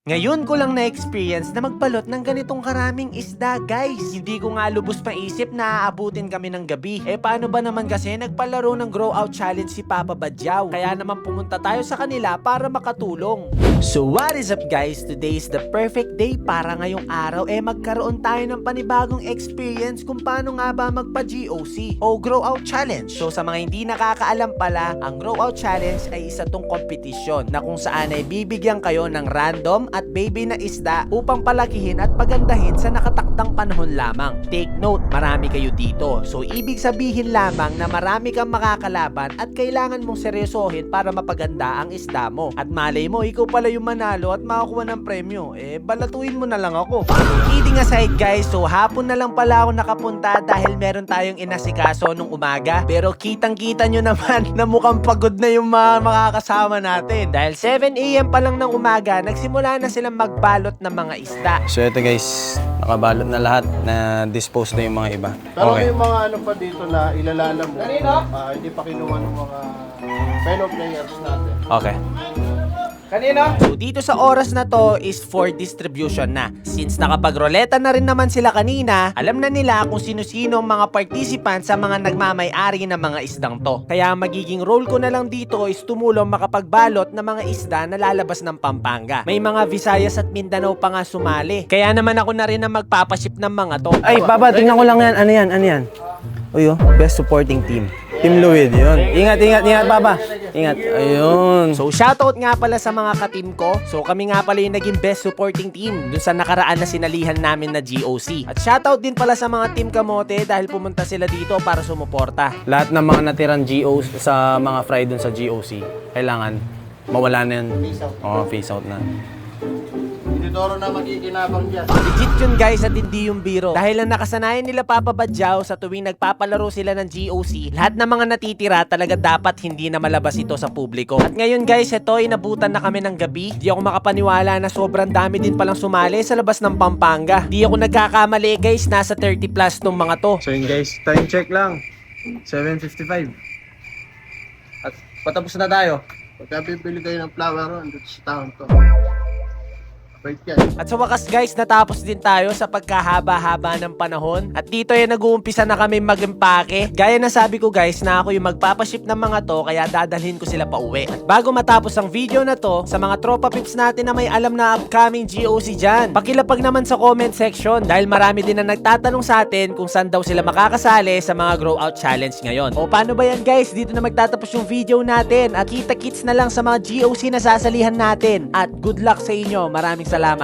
Ngayon ko lang na-experience na magbalot ng ganitong karaming isda, guys. Hindi ko nga lubos maisip na aabutin kami ng gabi. Paano ba naman kasi nagpalaro ng grow out challenge si Papa Badyaw? Kaya naman pumunta tayo sa kanila para makatulong. So what is up, guys? Today is the perfect day para ngayong araw magkaroon tayo ng panibagong experience kung paano nga ba magpa-GOC o grow out challenge. So sa mga hindi nakakaalam pala, ang grow out challenge ay isa tong kompetisyon na kung saan ay bibigyan kayo ng random at baby na isda upang palakihin at pagandahin sa nakatakdang panahon lamang. Take note, marami kayo dito. So ibig sabihin lamang na marami kang makakalaban at kailangan mong seryosohin para mapaganda ang isda mo. At malay mo, ikaw pala yung manalo at makakuha ng premyo. Balatuin mo na lang ako. Kidding aside, guys, so hapon na lang pala ako nakapunta dahil meron tayong inasikaso nung umaga. Pero kitang-kita nyo naman na mukhang pagod na yung mga makakasama natin. Dahil 7 AM pa lang ng umaga, nagsimula na silang magbalot ng mga isda. So ito guys, nakabalot na lahat, na dispose na yung mga iba. Pero may mga ano pa dito na ilalala mo. Hindi pa kinuha ng mga fellow players natin. Okay. So dito sa oras na to is for distribution na. Since nakapagroleta na rin naman sila kanina, alam na nila kung sino-sino ang mga participants sa mga nagmamay-ari ng mga isdang to. Kaya magiging role ko na lang dito is tumulong makapagbalot ng mga isda na lalabas ng Pampanga. May mga Visayas at Mindanao pa nga sumali. Kaya naman ako na rin ang magpapaship ng mga to. Ay, Papa, tingnan ko lang yan. Ano yan? Ano yan? Uy, best supporting team. Team Luid, yun. Ingat, Papa. Ingat. Ayun. So shoutout nga pala sa mga ka-team ko. So kami nga pala yung naging best supporting team dun sa nakaraan na sinalihan namin na GOC. At shoutout din pala sa mga team Kamote dahil pumunta sila dito para sumuporta. Lahat ng mga natirang GOC sa mga fry dun sa GOC, kailangan mawala na yun. Face out na. Tinidoro na magiginabang dyan. Legit yun, guys, at hindi yung biro. Dahil ang nakasanayan nila Papa Badyaw sa tuwing nagpapalaro sila ng GOC, lahat ng mga natitira talaga dapat hindi na malabas ito sa publiko. At ngayon, guys, ito inabutan na kami ng gabi. Di ako makapaniwala na sobrang dami din palang sumali sa labas ng Pampanga. Di ako nagkakamali, guys, nasa 30 plus tong mga to. So yun guys, time check lang. 7:55. At patapos na tayo. Pagka bibili kayo ng flower ron, dito sa town to. At sa wakas, guys, natapos din tayo sa pagkahaba-haba ng panahon. At dito nag-uumpisa na kami mag-empake. Gaya na sabi ko, guys, na ako yung magpapaship ng mga to, kaya dadalhin ko sila pa uwi. At bago matapos ang video na to, sa mga tropa pips natin na may alam na upcoming GOC dyan, pakilapag naman sa comment section dahil marami din na nagtatanong sa atin kung saan daw sila makakasali sa mga grow out challenge ngayon. O paano ba yan, guys? Dito na magtatapos yung video natin at kita-kits na lang sa mga GOC na sasalihan natin. At good luck sa inyo. Maraming salamat.